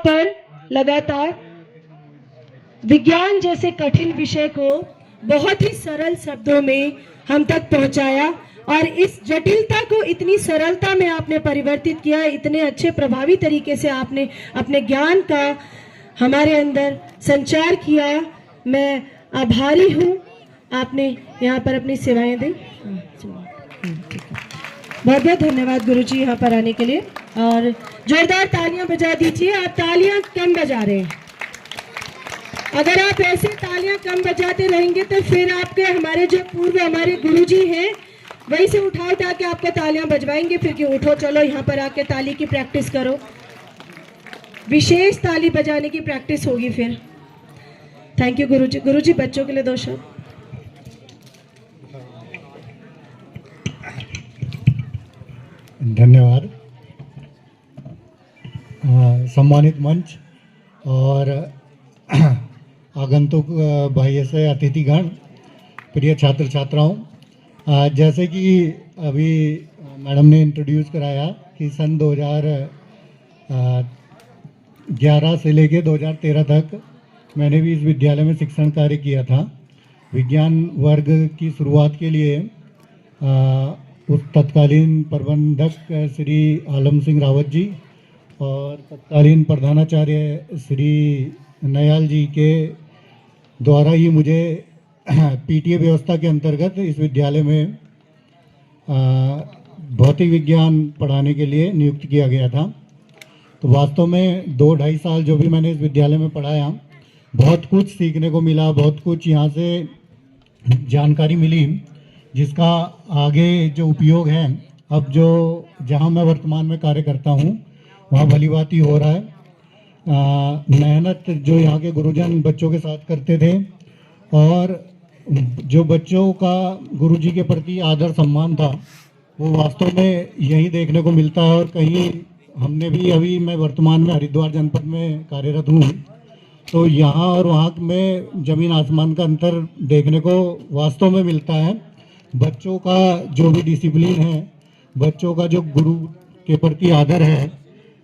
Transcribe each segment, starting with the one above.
पर लगातार विज्ञान जैसे कठिन विषय को बहुत ही सरल शब्दों में हम तक पहुंचाया और इस जटिलता को इतनी सरलता में आपने परिवर्तित किया। इतने अच्छे प्रभावी तरीके से आपने अपने ज्ञान का हमारे अंदर संचार किया। मैं आभारी हूं, आपने यहाँ पर अपनी सेवाएं दी। बहुत बहुत धन्यवाद गुरुजी यहाँ पर आने के लिए, और जोरदार तालियां बजा दीजिए। आप तालियां कम बजा रहे हैं, अगर आप ऐसे तालियां कम बजाते रहेंगे तो फिर आपके हमारे जो पूर्व हमारे गुरुजी हैं वहीं से उठा के आपको तालियां बजवाएंगे। फिर कि उठो चलो यहाँ पर आके ताली की प्रैक्टिस करो, विशेष ताली बजाने की प्रैक्टिस होगी फिर। थैंक यू गुरुजी। गुरुजी बच्चों के लिए दो शब्द। धन्यवाद। सम्मानित मंच और आगंतुक बाह्य से अतिथिगण, प्रिय छात्र छात्राओं, जैसे कि अभी मैडम ने इंट्रोड्यूस कराया कि सन 2011 से लेके 2013 तक मैंने भी इस विद्यालय में शिक्षण कार्य किया था। विज्ञान वर्ग की शुरुआत के लिए उस तत्कालीन प्रबंधक श्री आलम सिंह रावत जी और तत्कालीन प्रधानाचार्य श्री नयाल जी के द्वारा ही मुझे पीटीए व्यवस्था के अंतर्गत इस विद्यालय में भौतिक विज्ञान पढ़ाने के लिए नियुक्त किया गया था। तो वास्तव में 2-2.5 साल जो भी मैंने इस विद्यालय में पढ़ाया, बहुत कुछ सीखने को मिला, बहुत कुछ यहाँ से जानकारी मिली, जिसका आगे जो उपयोग है अब जो जहाँ मैं वर्तमान में कार्य करता हूँ वहाँ भलीभांति हो रहा है। मेहनत जो यहाँ के गुरुजन बच्चों के साथ करते थे और जो बच्चों का गुरुजी के प्रति आदर सम्मान था, वो वास्तव में यही देखने को मिलता है। और कहीं हमने भी अभी मैं वर्तमान में हरिद्वार जनपद में कार्यरत हूँ, तो यहाँ और वहाँ में ज़मीन आसमान का अंतर देखने को वास्तव में मिलता है। बच्चों का जो भी डिसिप्लिन है, बच्चों का जो गुरु के प्रति आदर है,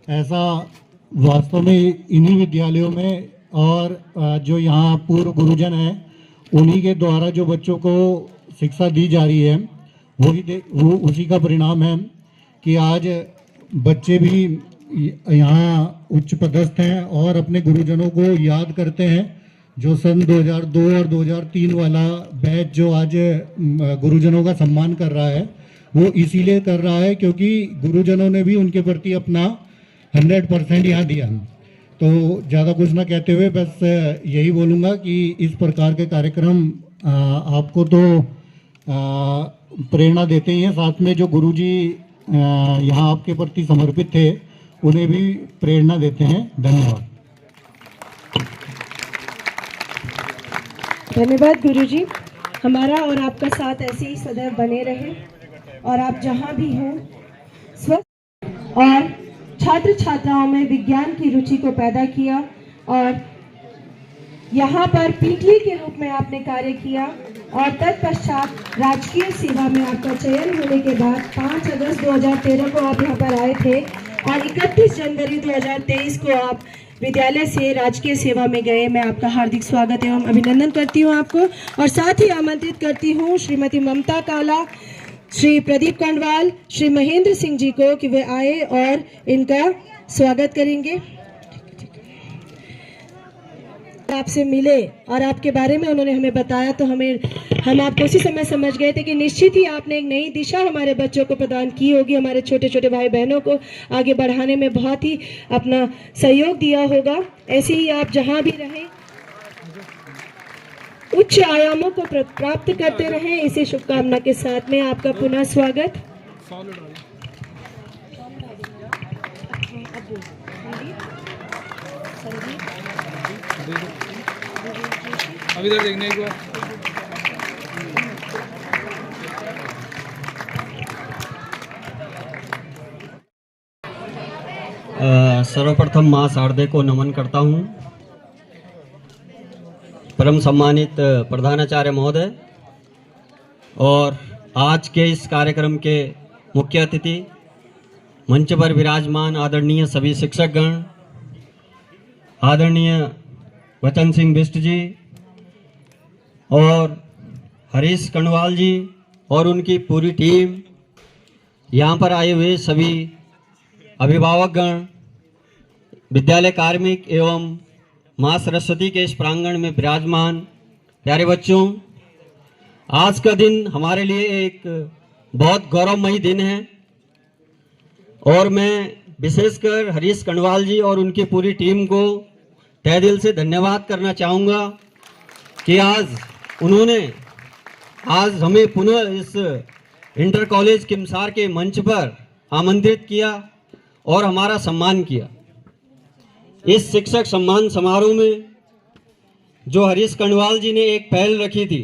ऐसा वास्तव में इन्हीं विद्यालयों में और जो यहाँ पूर्व गुरुजन हैं उन्हीं के द्वारा जो बच्चों को शिक्षा दी जा रही है, वो उसी का परिणाम है कि आज बच्चे भी यहाँ उच्च पदस्थ हैं और अपने गुरुजनों को याद करते हैं। जो सन 2002 और 2003 वाला बैच जो आज गुरुजनों का सम्मान कर रहा है, वो इसीलिए कर रहा है क्योंकि गुरुजनों ने भी उनके प्रति अपना 100% यहाँ दिया। तो ज़्यादा कुछ ना कहते हुए बस यही बोलूँगा कि इस प्रकार के कार्यक्रम आपको तो प्रेरणा देते ही हैं, साथ में जो गुरुजी यहाँ आपके प्रति समर्पित थे उन्हें भी प्रेरणा देते हैं। धन्यवाद। धन्यवाद गुरुजी। हमारा और आपका साथ ऐसे ही सदैव बने रहे और आप जहां भी हों स्वस्थ और छात्र छात्राओं में विज्ञान की रुचि को पैदा किया और यहाँ पर पीटीए के रूप में आपने कार्य किया और तत्पश्चात राजकीय सेवा में आपका चयन होने के बाद 5 अगस्त 2013 को आप यहाँ पर आए थे और 31 जनवरी 2023 को आप विद्यालय से राजकीय सेवा में गए। मैं आपका हार्दिक स्वागत एवं अभिनंदन करती हूँ आपको, और साथ ही आमंत्रित करती हूँ श्रीमती ममता काला, श्री प्रदीप कंडवाल, श्री महेंद्र सिंह जी को कि वे आए और इनका स्वागत करेंगे। आपसे मिले और आपके बारे में उन्होंने हमें बताया तो हम आपको उसी समय समझ गए थे कि निश्चित ही आपने एक नई दिशा हमारे बच्चों को प्रदान की होगी, हमारे छोटे छोटे भाई बहनों को आगे बढ़ाने में बहुत ही अपना सहयोग दिया होगा। ऐसे ही आप जहां भी रहें उच्च आयामों को प्राप्त करते रहें, इसी शुभकामना के साथ में आपका पुनः स्वागत। अभी इधर देखने को सर्वप्रथम मां शारदे को नमन करता हूं। परम सम्मानित प्रधानाचार्य महोदय और आज के इस कार्यक्रम के मुख्य अतिथि, मंच पर विराजमान आदरणीय सभी शिक्षकगण, आदरणीय वचन सिंह बिष्ट जी और हरीश कण्वाल जी और उनकी पूरी टीम, यहाँ पर आए हुए सभी अभिभावकगण, विद्यालय कार्मिक एवं माँ सरस्वती के इस प्रांगण में विराजमान प्यारे बच्चों, आज का दिन हमारे लिए एक बहुत गौरवमयी दिन है और मैं विशेषकर हरीश कण्वाल जी और उनकी पूरी टीम को तहे दिल से धन्यवाद करना चाहूँगा कि आज हमें पुनः इस इंटर कॉलेज किमसार के मंच पर आमंत्रित किया और हमारा सम्मान किया। इस शिक्षक सम्मान समारोह में जो हरीश कण्वाल जी ने एक पहल रखी थी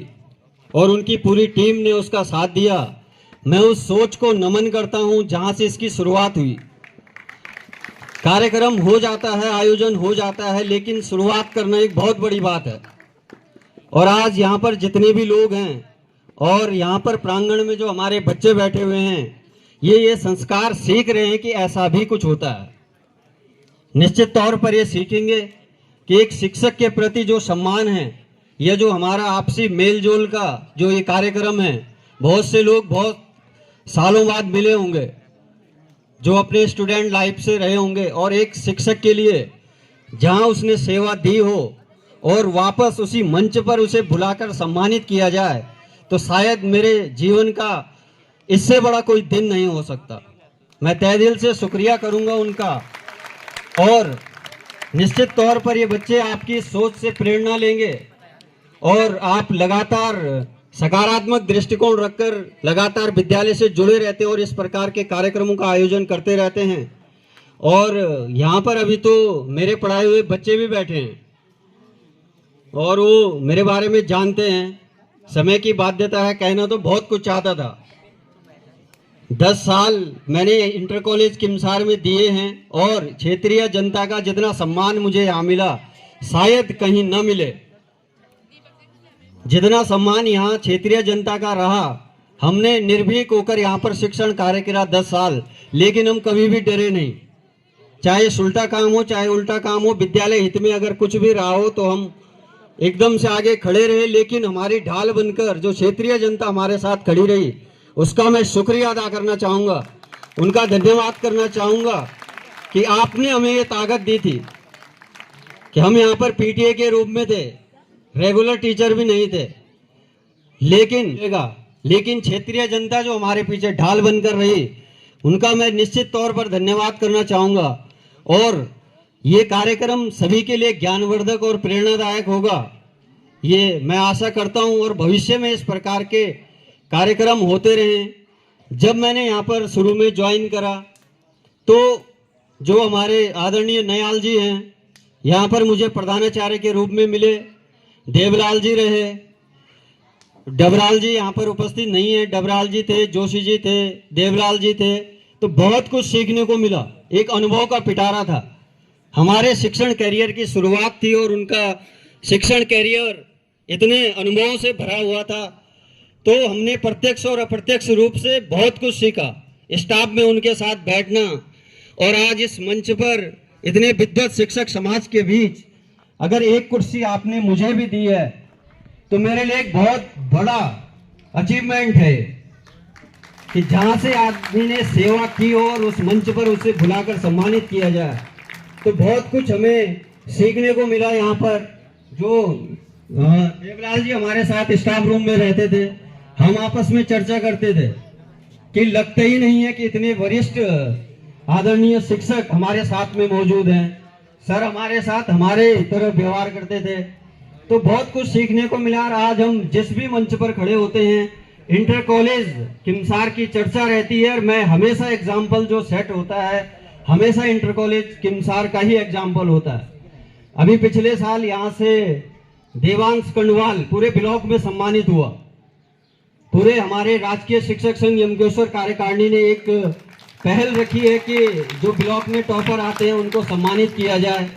और उनकी पूरी टीम ने उसका साथ दिया, मैं उस सोच को नमन करता हूं जहां से इसकी शुरुआत हुई। कार्यक्रम हो जाता है, आयोजन हो जाता है, लेकिन शुरुआत करना एक बहुत बड़ी बात है। और आज यहाँ पर जितने भी लोग हैं और यहाँ पर प्रांगण में जो हमारे बच्चे बैठे हुए हैं, ये संस्कार सीख रहे हैं कि ऐसा भी कुछ होता है। निश्चित तौर पर ये सीखेंगे कि एक शिक्षक के प्रति जो सम्मान है, यह जो हमारा आपसी मेल जोल का जो ये कार्यक्रम है, बहुत से लोग बहुत सालों बाद मिले होंगे जो अपने स्टूडेंट लाइफ से रहे होंगे, और एक शिक्षक के लिए जहां उसने सेवा दी हो और वापस उसी मंच पर उसे बुलाकर सम्मानित किया जाए, तो शायद मेरे जीवन का इससे बड़ा कोई दिन नहीं हो सकता। मैं तहे दिल से शुक्रिया करूंगा उनका। और निश्चित तौर पर ये बच्चे आपकी सोच से प्रेरणा लेंगे और आप लगातार सकारात्मक दृष्टिकोण रखकर लगातार विद्यालय से जुड़े रहते हैं और इस प्रकार के कार्यक्रमों का आयोजन करते रहते हैं। और यहाँ पर अभी तो मेरे पढ़ाए हुए बच्चे भी बैठे हैं और वो मेरे बारे में जानते हैं। समय की बाध्यता है, कहना तो बहुत कुछ चाहता था। 10 साल मैंने इंटर कॉलेज किमसार में दिए हैं और क्षेत्रीय जनता का जितना सम्मान मुझे यहाँ मिला शायद कहीं न मिले। जितना सम्मान यहाँ क्षेत्रीय जनता का रहा, हमने निर्भीक होकर यहाँ पर शिक्षण कार्य किया 10 साल, लेकिन हम कभी भी डरे नहीं। चाहे उल्टा काम हो चाहे उल्टा काम हो, विद्यालय हित में अगर कुछ भी रहा हो तो हम एकदम से आगे खड़े रहे। लेकिन हमारी ढाल बनकर जो क्षेत्रीय जनता हमारे साथ खड़ी रही, उसका मैं शुक्रिया अदा करना चाहूँगा, उनका धन्यवाद करना चाहूँगा कि आपने हमें ये ताकत दी थी कि हम यहाँ पर पीटीए के रूप में थे, रेगुलर टीचर भी नहीं थे, लेकिन क्षेत्रीय जनता जो हमारे पीछे ढाल बनकर रही, उनका मैं निश्चित तौर पर धन्यवाद करना चाहूँगा। और ये कार्यक्रम सभी के लिए ज्ञानवर्धक और प्रेरणादायक होगा, ये मैं आशा करता हूँ। और भविष्य में इस प्रकार के कार्यक्रम होते रहें। जब मैंने यहाँ पर शुरू में ज्वाइन करा तो जो हमारे आदरणीय नयाल जी हैं, यहाँ पर मुझे प्रधानाचार्य के रूप में मिले। देवलाल जी रहे, डबराल जी यहाँ पर उपस्थित नहीं है, डबराल जी थे, जोशी जी थे, देवलाल जी थे। तो बहुत कुछ सीखने को मिला, एक अनुभव का पिटारा था। हमारे शिक्षण कैरियर की शुरुआत थी और उनका शिक्षण कैरियर इतने अनुभवों से भरा हुआ था, तो हमने प्रत्यक्ष और अप्रत्यक्ष रूप से बहुत कुछ सीखा। स्टाफ में उनके साथ बैठना और आज इस मंच पर इतने विद्वत शिक्षक समाज के बीच अगर एक कुर्सी आपने मुझे भी दी है तो मेरे लिए एक बहुत बड़ा अचीवमेंट है कि जहां से आदमी ने सेवा की हो और उस मंच पर उसे बुलाकर सम्मानित किया जाए। तो बहुत कुछ हमें सीखने को मिला। यहाँ पर जो देवलाल जी हमारे साथ स्टाफ रूम में रहते थे, हम आपस में चर्चा करते थे कि लगता ही नहीं है कि इतने वरिष्ठ आदरणीय शिक्षक हमारे साथ में मौजूद हैं। सर हमारे साथ हमारे तरह व्यवहार करते थे, तो बहुत कुछ सीखने को मिला। और आज हम जिस भी मंच पर खड़े होते हैं, इंटर कॉलेज किमसार की चर्चा रहती है और मैं हमेशा एग्जाम्पल जो सेट होता है, हमेशा इंटर कॉलेज किमसार का ही एग्जाम्पल होता है। अभी पिछले साल यहाँ से देवांश कण्वाल पूरे ब्लॉक में सम्मानित हुआ। पूरे हमारे राजकीय शिक्षक संघ यमकेश्वर कार्यकारिणी ने एक पहल रखी है कि जो ब्लॉक में टॉपर आते हैं उनको सम्मानित किया जाए।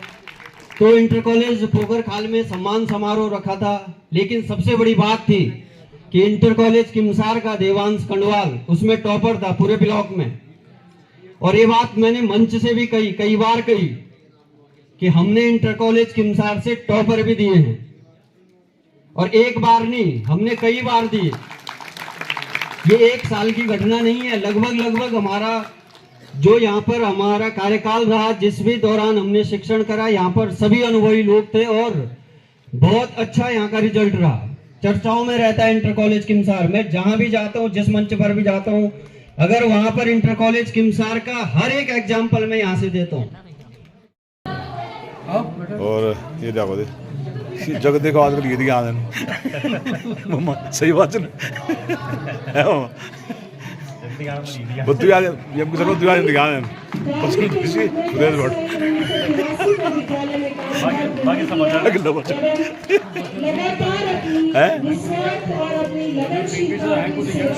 तो इंटर कॉलेज पोखर खाल में सम्मान समारोह रखा था, लेकिन सबसे बड़ी बात थी कि इंटर कॉलेज किमसार का देवांश कण्वाल उसमें टॉपर था पूरे ब्लॉक में। और ये बात मैंने मंच से भी कई बार कही कि हमने इंटर कॉलेज किमसार से टॉपर भी दिए हैं, और एक बार नहीं, हमने कई बार दिए। ये एक साल की घटना नहीं है, लगभग हमारा जो यहाँ पर हमारा कार्यकाल रहा, जिस भी दौरान हमने शिक्षण करा, यहाँ पर सभी अनुभवी लोग थे और बहुत अच्छा यहाँ का रिजल्ट रहा। चर्चाओं में रहता है इंटर कॉलेज किमसार। मैं जहां भी जाता हूँ, जिस मंच पर भी जाता हूँ, अगर वहां पर इंटर कॉलेज किमसार का हर एक एग्जाम्पल मैं यहाँ से देता हूँ। और ये देखो जगत देखो आजकल ये दिखा सही बात है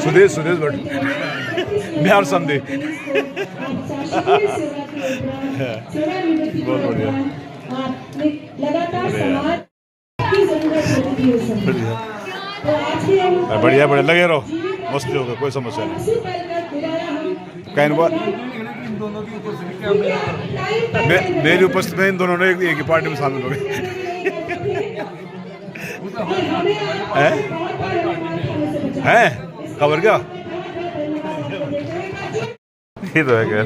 सुरेश भट्ट सुरेश भट्ट बिहार समझे बहुत बढ़िया बढ़िया बढ़िया लगे रहो, मस्ती होगा, कोई समस्या नहीं। मेरी उपस्थिति में इन दोनों ने एक ही पार्टी में शामिल हो गए। हैं खबर क्या ये तो है क्या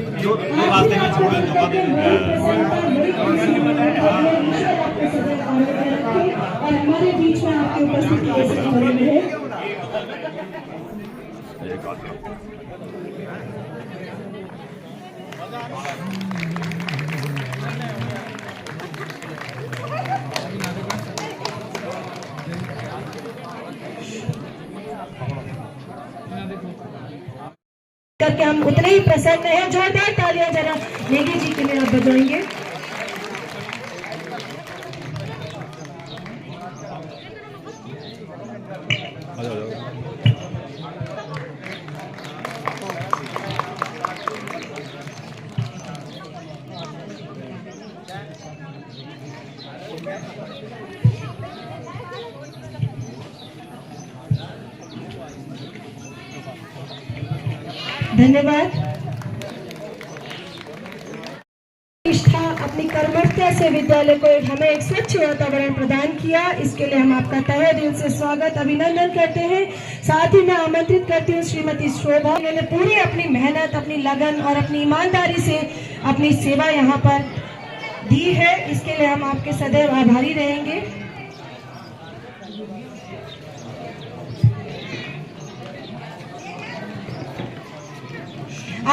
हमारे बीच में आपके उपस्थिति करके हम उतने ही प्रसन्न हैं। जोरदार तालियां जरा नेगी जी के लिए आप बजाएंगे। धन्यवाद। अपनी कर्मठता से विद्यालय को हमें एक स्वच्छ वातावरण प्रदान किया, इसके लिए हम आपका तहे दिल से स्वागत अभिनंदन करते हैं। साथ ही मैं आमंत्रित करती हूँ श्रीमती शोभा, उन्होंने पूरी अपनी मेहनत, अपनी लगन और अपनी ईमानदारी से अपनी सेवा यहाँ पर दी है, इसके लिए हम आपके सदैव आभारी रहेंगे।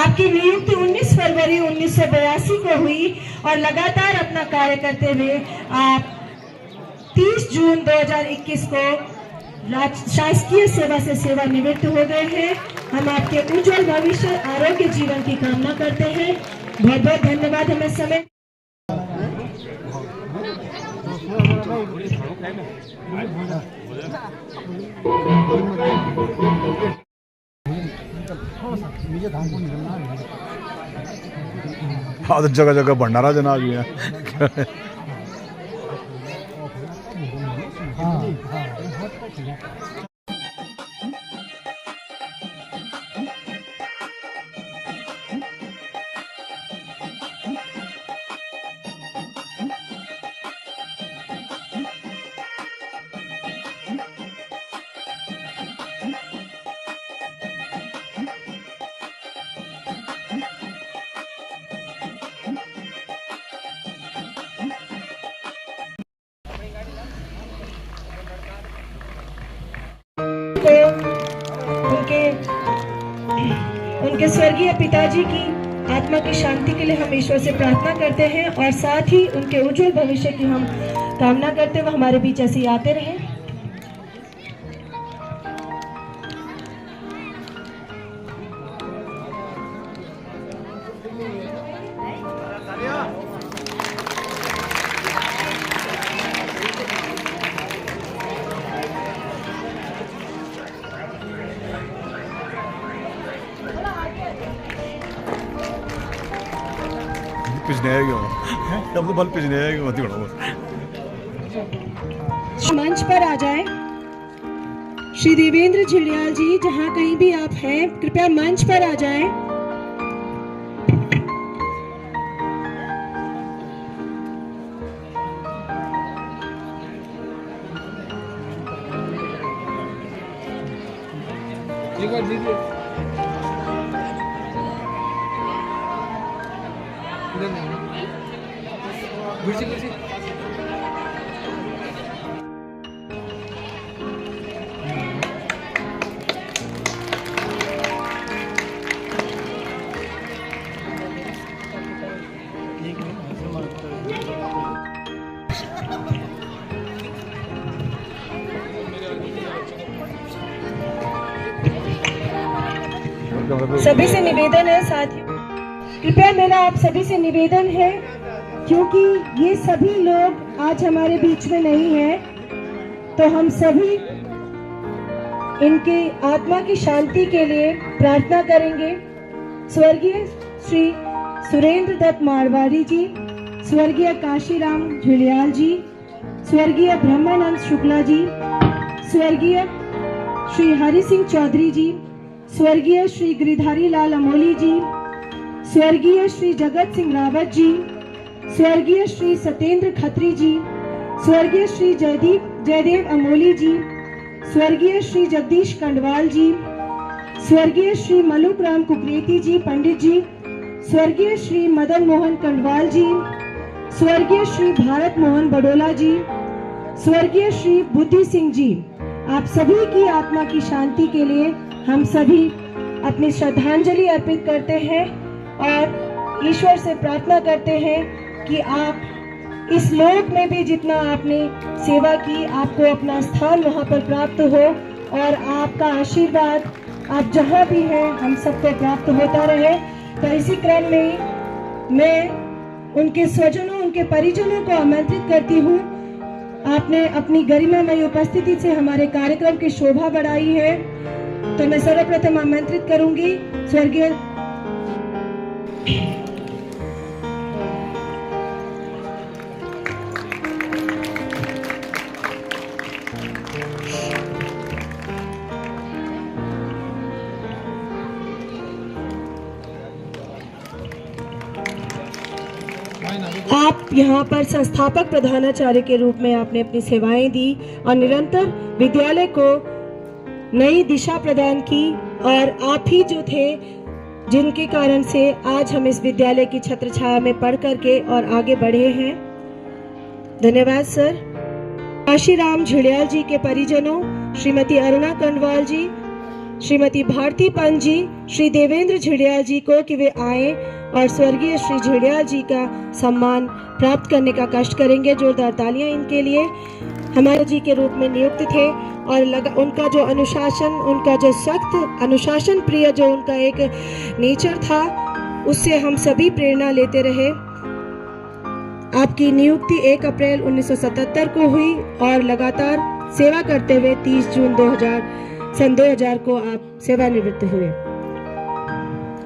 आपकी नियुक्ति 19 फरवरी 1982 को हुई और लगातार अपना कार्य करते हुए आप 30 जून 2021 को शासकीय सेवा से सेवानिवृत्त हो गए हैं। हम आपके उज्जवल भविष्य, आरोग्य जीवन की कामना करते हैं। बहुत बहुत धन्यवाद हमें समय। हाँ तो जगह जगह भंडारा जनाब भी है। उनके स्वर्गीय पिताजी की आत्मा की शांति के लिए हम ईश्वर से प्रार्थना करते हैं और साथ ही उनके उज्जवल भविष्य की हम कामना करते हुए हमारे बीच ऐसे ही आते रहे। मंच पर आ जाए श्री देवेंद्र झिलियाल जी, जहां कहीं भी आप हैं कृपया मंच पर आ जाएं। एक बार दीजिए इधर नहीं कुर्सी कुर्सी सभी से निवेदन है साथियों, कृपया मेरा आप सभी से निवेदन है, क्योंकि ये सभी लोग आज हमारे बीच में नहीं हैं, तो हम सभी इनके आत्मा की शांति के लिए प्रार्थना करेंगे। स्वर्गीय श्री सुरेंद्र दत्त मारवाड़ी जी, स्वर्गीय काशीराम झुलियाल जी, स्वर्गीय ब्रह्मानंद शुक्ला जी, स्वर्गीय श्री हरि सिंह चौधरी जी, स्वर्गीय श्री गिरिधारी लाल अमोली जी, स्वर्गीय श्री जगत सिंह रावत जी, स्वर्गीय श्री सत्येंद्र खत्री जी, स्वर्गीय श्री जयदेव अमोली जी, स्वर्गीय श्री जगदीश कंडवाल जी, स्वर्गीय श्री मलुक राम कुकरेती जी पंडित जी, स्वर्गीय श्री मदन मोहन कंडवाल जी, स्वर्गीय श्री भारत मोहन बडोला जी, स्वर्गीय श्री बुद्धि सिंह जी, आप सभी की आत्मा की शांति के लिए हम सभी अपनी श्रद्धांजलि अर्पित करते हैं और ईश्वर से प्रार्थना करते हैं कि आप इस लोक में भी जितना आपने सेवा की, आपको अपना स्थान वहां पर प्राप्त हो और आपका आशीर्वाद आप जहां भी हैं हम सबको प्राप्त होता रहे। तो इसी क्रम में मैं उनके स्वजनों, उनके परिजनों को आमंत्रित करती हूँ। आपने अपनी गरिमामय उपस्थिति से हमारे कार्यक्रम की शोभा बढ़ाई है, तो मैं सर्वप्रथम आमंत्रित करूंगी स्वर्गीय आप यहाँ पर संस्थापक प्रधानाचार्य के रूप में आपने अपनी सेवाएं दी और निरंतर विद्यालय को नई दिशा प्रदान की, और आप ही जो थे जिनके कारण से आज हम इस विद्यालय की छत्र छाया में पढ़ करके और आगे बढ़े हैं। धन्यवाद सर। काशीराम झुलियाल जी के परिजनों, श्रीमती अरुणा कंडवाल जी, श्रीमती भारती पंत जी, श्री देवेंद्र झुलियाल जी को कि वे आए और स्वर्गीय श्री झुलियाल जी का सम्मान प्राप्त करने का कष्ट करेंगे। जोरदार तालियां इनके लिए। हमारे जी के रूप में नियुक्त थे और उनका जो अनुशासन, उनका जो सख्त अनुशासन प्रिय जो उनका एक नेचर था, उससे हम सभी प्रेरणा लेते रहे। आपकी नियुक्ति 1 अप्रैल 1977 को हुई और लगातार सेवा करते हुए 30 जून 2000 को आप सेवानिवृत्त हुए।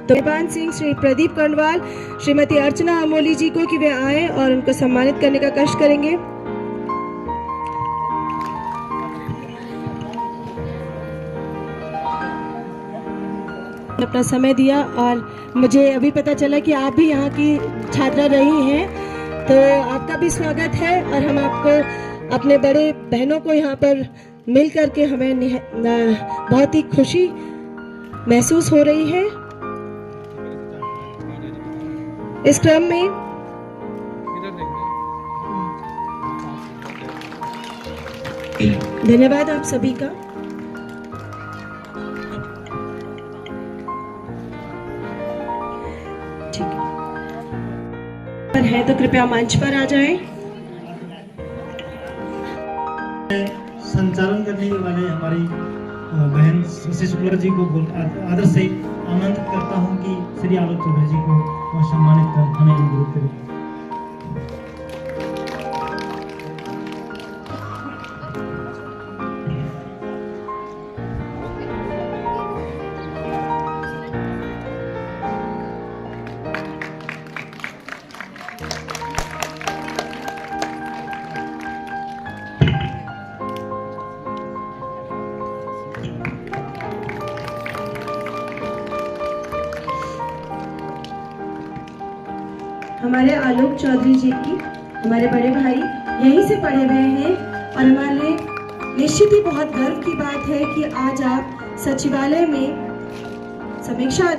तो मेहरबान सिंह श्री प्रदीप कंडवाल, श्रीमती अर्चना अमोली जी को कि वे आए और उनको सम्मानित करने का कष्ट करेंगे। अपना समय दिया और मुझे अभी पता चला कि आप भी यहाँ की छात्रा रही हैं, तो आपका भी स्वागत है। और हम आपको अपने बड़े बहनों को यहाँ पर मिल करके हमें बहुत ही खुशी महसूस हो रही है। इस क्रम में धन्यवाद आप सभी का। ठीक है तो कृपया मंच पर आ जाएं। संचालन करने वाले हमारी बहन श्री शुक्ला जी को आदर से आमंत्रित करता हूं कि श्री आलोक चौधरी जी को सम्मानित कर हमें अनुरोध करें। हमारे आलोक चौधरी जी की, हमारे बड़े भाई यहीं से पढ़े हुए हैं और हमारे लिए निश्चित ही बहुत गर्व की बात है कि आज आप सचिवालय में समीक्षा